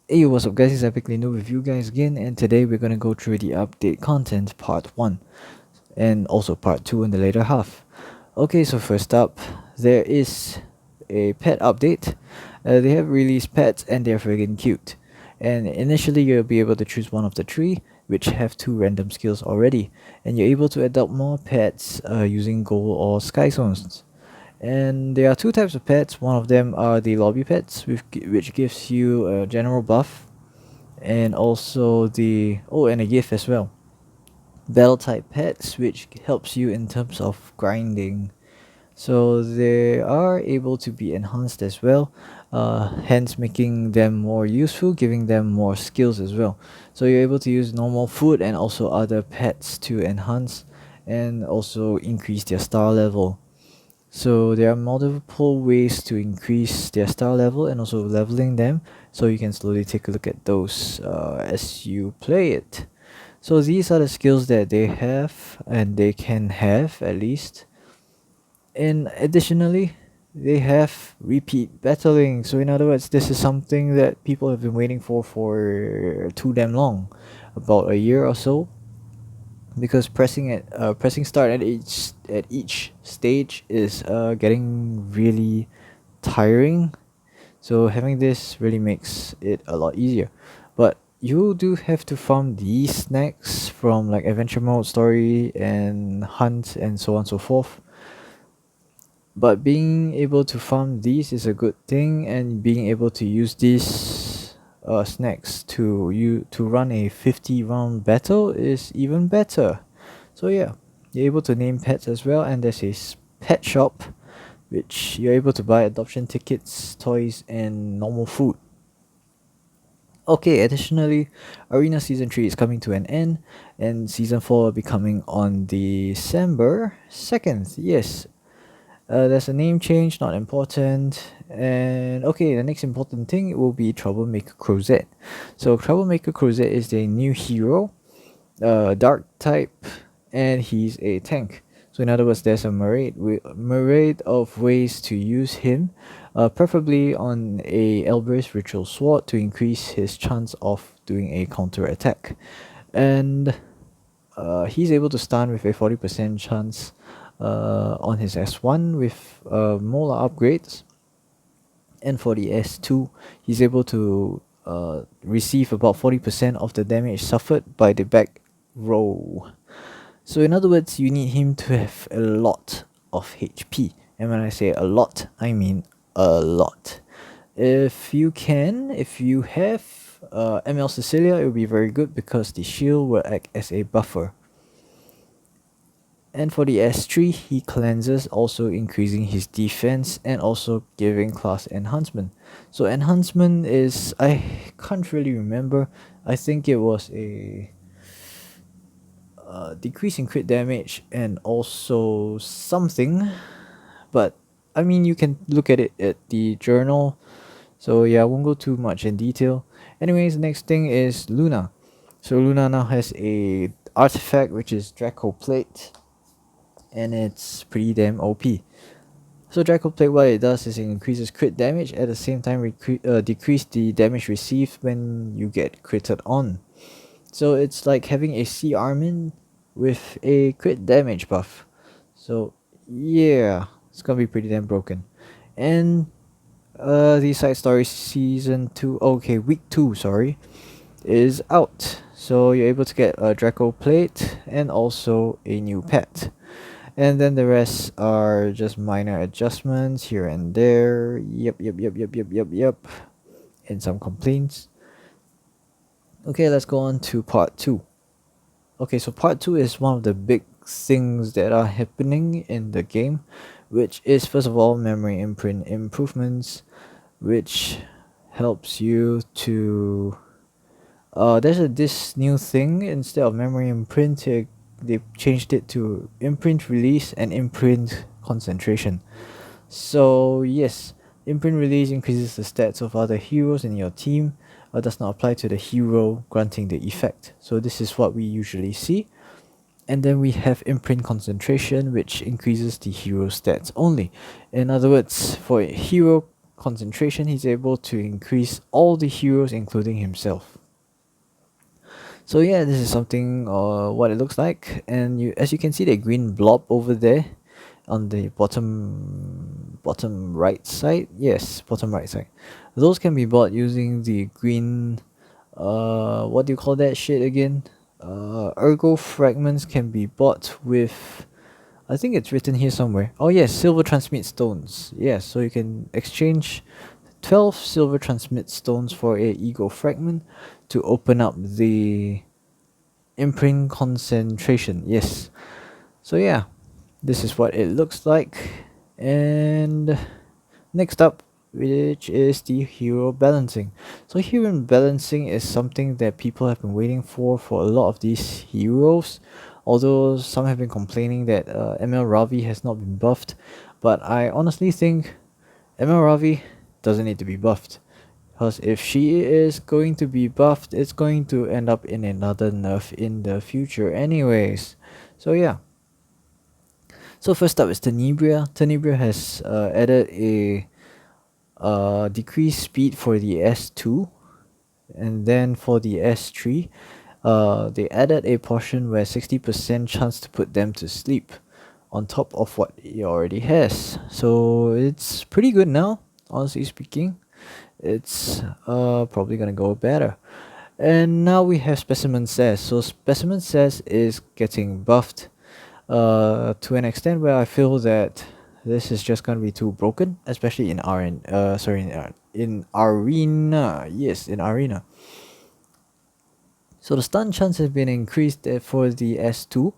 Hey, what's up guys, it's Epically New with you guys again, and today we're gonna go through the update content part 1 and also part 2 in the later half. Okay, so first up, there is a pet update. They have released pets and they're friggin' cute. And initially you'll be able to choose one of the three, which have two random skills already, and you're able to adopt more pets using gold or sky zones. And there are two types of pets. One of them are the lobby pets, which gives you a general buff, and also and a gift as well. Battle type pets, which helps you in terms of grinding. So they are able to be enhanced as well, hence making them more useful, giving them more skills as well. So you're able to use normal food and also other pets to enhance and also increase their star level. So there are multiple ways to increase their star level and also leveling them. So you can slowly take a look at those as you play it. So these are the skills that they have and they can have at least. And additionally, they have repeat battling. So in other words, this is something that people have been waiting for too damn long, about a year or so, because pressing start at each stage is getting really tiring. So having this really makes it a lot easier. But you do have to farm these snacks from like adventure mode, story, and hunt, and so on and so forth. But being able to farm these is a good thing, and being able to use these snacks to run a 50 round battle is even better. So yeah, you're able to name pets as well, and there's a pet shop which you're able to buy adoption tickets, toys, and normal food. Okay, additionally, Arena Season 3 is coming to an end, and Season 4 will be coming on December 2nd. Yes, there's a name change, not important. And okay, the next important thing will be Troublemaker Crozet. So, Troublemaker Crozet is the new hero, dark type, and he's a tank. So in other words, there's a myriad of ways to use him, preferably on a Elber's Ritual Sword to increase his chance of doing a counter attack. And he's able to stun with a 40% chance on his S1 with Mola upgrades. And for the S2, he's able to receive about 40% of the damage suffered by the back row. So in other words, you need him to have a lot of HP. And when I say a lot, I mean a lot. If you have ML Cecilia, it will be very good because the shield will act as a buffer. And for the S3, he cleanses, also increasing his defense and also giving class enhancement. So enhancement is, I can't really remember. I think it was a decrease in crit damage and also something, but I mean you can look at it at the journal. So yeah, I won't go too much in detail. Anyways, next thing is Luna. So Luna now has a artifact which is Draco Plate, and it's pretty damn OP. So Draco Plate, what it does is it increases crit damage, at the same time decrease the damage received when you get critted on. So it's like having a Sea Armin with a crit damage buff. So yeah, it's gonna be pretty damn broken. And the side story season 2, okay, week 2, sorry, is out. So you're able to get a Draco Plate and also a new pet. And then the rest are just minor adjustments here and there. Yep. And some complaints. Okay, let's go on to part 2. Okay, so part 2 is one of the big things that are happening in the game, which is first of all memory imprint improvements, which helps you to there's this new thing. Instead of memory imprint, they changed it to imprint release and imprint concentration. So yes, imprint release increases the stats of other heroes in your team, does not apply to the hero granting the effect. So this is what we usually see. And then we have imprint concentration, which increases the hero stats only. In other words, for a hero concentration, he's able to increase all the heroes, including himself. So yeah, this is something what it looks like, and as you can see, the green blob over there on the bottom right side. Yes, bottom right side. Those can be bought using the green. What do you call that shit again? Ergo fragments can be bought with. I think it's written here somewhere. Oh yes, silver transmute stones. Yes, so you can exchange 12 silver transmute stones for a ego fragment to open up the imprint concentration. Yes. So yeah, this is what it looks like. And next up, which is the hero balancing. So hero balancing is something that people have been waiting for a lot of these heroes. Although some have been complaining that ML Ravi has not been buffed, but I honestly think ML Ravi doesn't need to be buffed. Because if she is going to be buffed, it's going to end up in another nerf in the future anyways. So yeah. So first up is Tenebria. Tenebria has added a decreased speed for the S2, and then for the S3, they added a portion where 60% chance to put them to sleep on top of what he already has. So it's pretty good now, honestly speaking. It's probably gonna go better. And now we have Specimen Says. So Specimen Says is getting buffed to an extent where I feel that this is just gonna be too broken, especially in in arena. Yes, in arena. So the stun chance has been increased for the S2,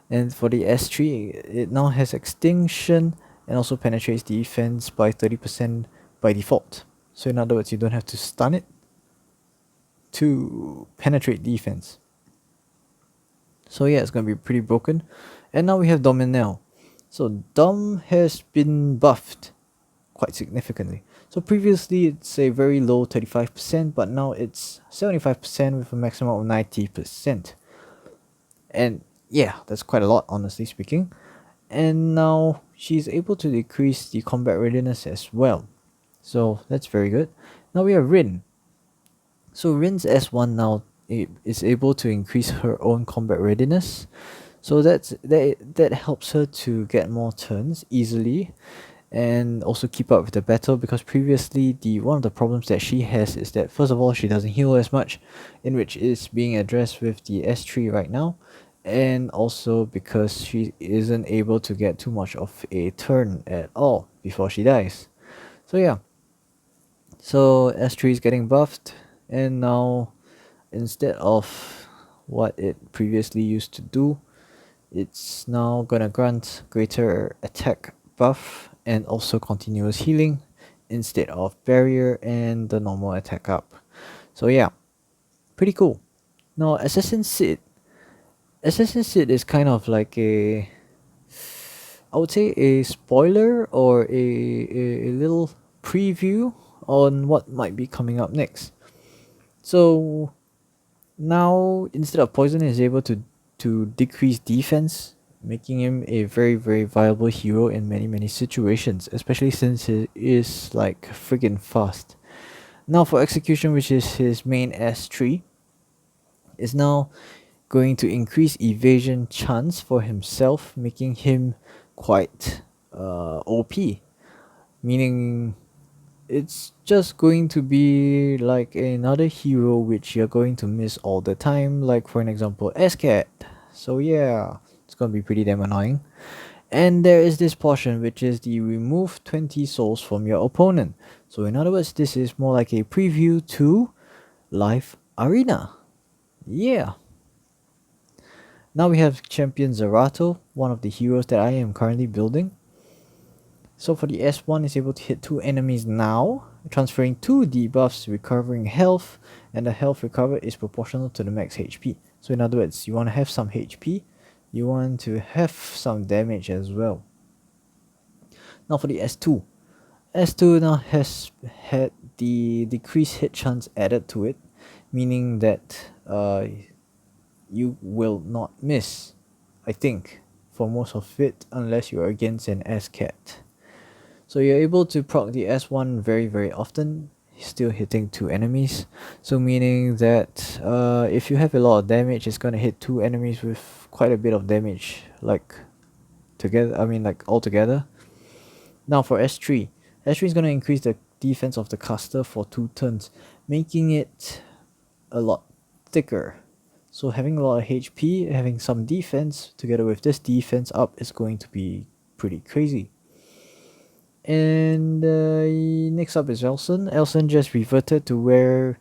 and for the S3 it now has extinction and also penetrates defense by 30% by default. So in other words, you don't have to stun it to penetrate defense. So yeah, it's gonna be pretty broken. And now we have Dominel. So Dom has been buffed quite significantly. So previously it's a very low 35%, but now it's 75% with a maximum of 90%. And yeah, that's quite a lot, honestly speaking. And now she's able to decrease the combat readiness as well. So that's very good. Now we have Rin. So Rin's S1 now is able to increase her own combat readiness. So that helps her to get more turns easily and also keep up with the battle, because previously the one of the problems that she has is that first of all she doesn't heal as much, in which is being addressed with the S3 right now, and also because she isn't able to get too much of a turn at all before she dies. So yeah, so S3 is getting buffed, and now instead of what it previously used to do, it's now gonna grant greater attack buff and also continuous healing instead of barrier and the normal attack up. So yeah, pretty cool. Now Assassin Sid. Assassin Sid is kind of like I would say a spoiler or a little preview on what might be coming up next. So now instead of poison, he's able to decrease defense, making him a very viable hero in many situations, especially since he is like friggin' fast. Now for execution, which is his main S3, is now going to increase evasion chance for himself, making him quite OP, meaning it's just going to be like another hero which you're going to miss all the time, like for an example SCAT. So yeah, it's gonna be pretty damn annoying. And there is this portion which is the remove 20 souls from your opponent. So in other words, this is more like a preview to live arena. Yeah. Now we have champion Zerato, one of the heroes that I am currently building. So for the S1 is able to hit 2 enemies now, transferring 2 debuffs, recovering health, and the health recover is proportional to the max HP. So in other words, you want to have some HP, you want to have some damage as well. Now for the S2. S2 now has had the decreased hit chance added to it, meaning that you will not miss, I think, for most of it, unless you are against an SCAT. So you're able to proc the S1 very often, still hitting 2 enemies. So meaning that if you have a lot of damage, it's gonna hit 2 enemies with quite a bit of damage, like together. I mean, like all together. Now for S3, S3 is gonna increase the defense of the caster for 2 turns, making it a lot thicker. So having a lot of HP, having some defense together with this defense up is going to be pretty crazy. And next up is Elson. Elson just reverted to where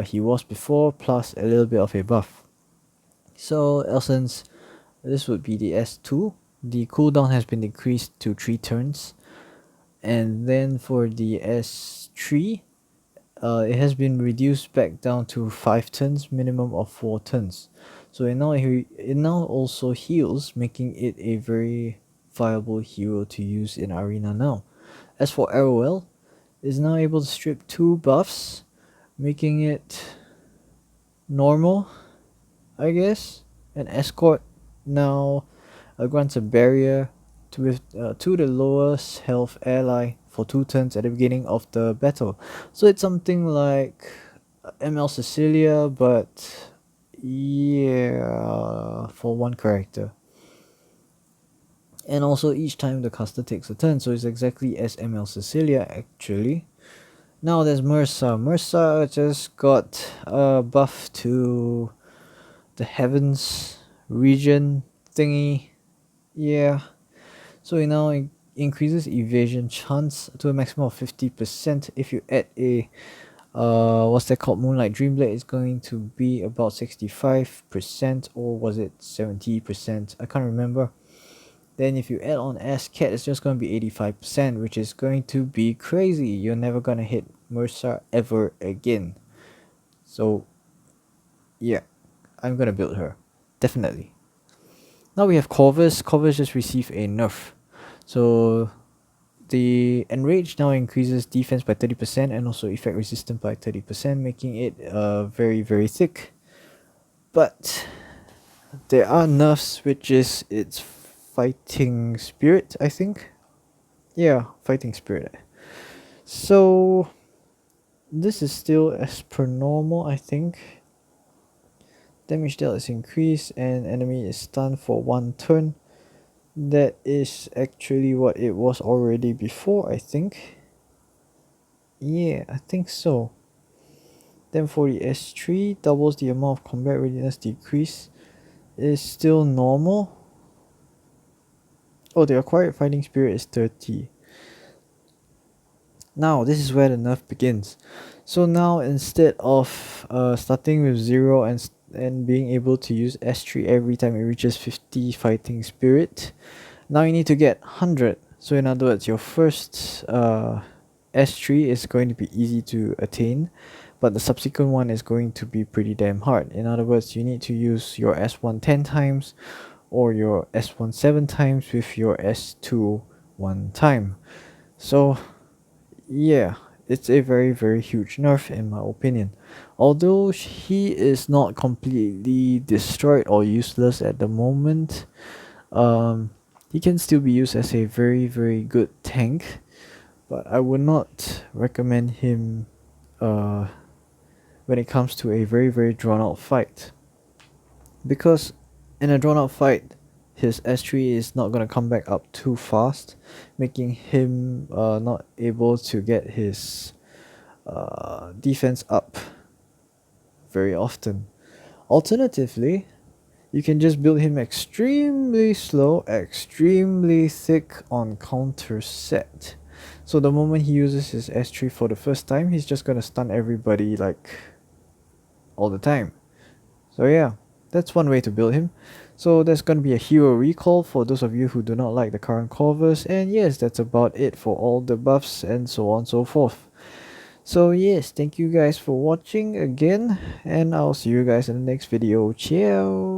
he was before, plus a little bit of a buff. So Elson's, this would be the S2. The cooldown has been decreased to 3 turns. And then for the S3, it has been reduced back down to 5 turns, minimum of 4 turns. So it now also heals, making it a very viable hero to use in Arena now. As for Arrowell, is now able to strip 2 buffs, making it normal, I guess. An escort now grants a barrier to the lowest health ally for 2 turns at the beginning of the battle. So it's something like ML Cecilia, but yeah, for one character. And also each time the caster takes a turn, so it's exactly as ML Cecilia actually. Now there's Mursa. Mursa just got a buff to the heavens region thingy. Yeah. So it now increases evasion chance to a maximum of 50%. If you add a what's that called, Moonlight Dreamblade, is going to be about 65%, or was it 70%? I can't remember. Then if you add on Cat, it's just going to be 85%, which is going to be crazy. You're never going to hit Mursa ever again. So yeah, I'm going to build her. Definitely. Now we have Corvus. Corvus just received a nerf. So the Enrage now increases defense by 30% and also effect resistance by 30%, making it very thick. But there are nerfs, which is its fighting spirit, I think. Yeah, fighting spirit. So this is still as per normal, I think. Damage dealt is increased and enemy is stunned for 1 turn. That is actually what it was already before, I think. Yeah, I think so. Then for the S3, doubles the amount of combat readiness decrease. Is still normal. Oh, the acquired fighting spirit is 30. Now, this is where the nerf begins. So now, instead of starting with 0 and being able to use S3 every time it reaches 50 fighting spirit, now you need to get 100. So in other words, your first S3 is going to be easy to attain, but the subsequent one is going to be pretty damn hard. In other words, you need to use your S1 10 times or your S1 7 times with your S2 1 time. So yeah, it's a very huge nerf in my opinion. Although he is not completely destroyed or useless at the moment, he can still be used as a very good tank, but I would not recommend him when it comes to a very drawn out fight, because in a drawn out fight his S3 is not going to come back up too fast, making him not able to get his defense up very often. Alternatively, you can just build him extremely slow, extremely thick on counter set. So the moment he uses his S3 for the first time, he's just gonna stun everybody like all the time. So yeah, that's one way to build him. So there's gonna be a hero recall for those of you who do not like the current Corvus, and yes, that's about it for all the buffs and so on and so forth. So yes, thank you guys for watching again, and I'll see you guys in the next video. Ciao!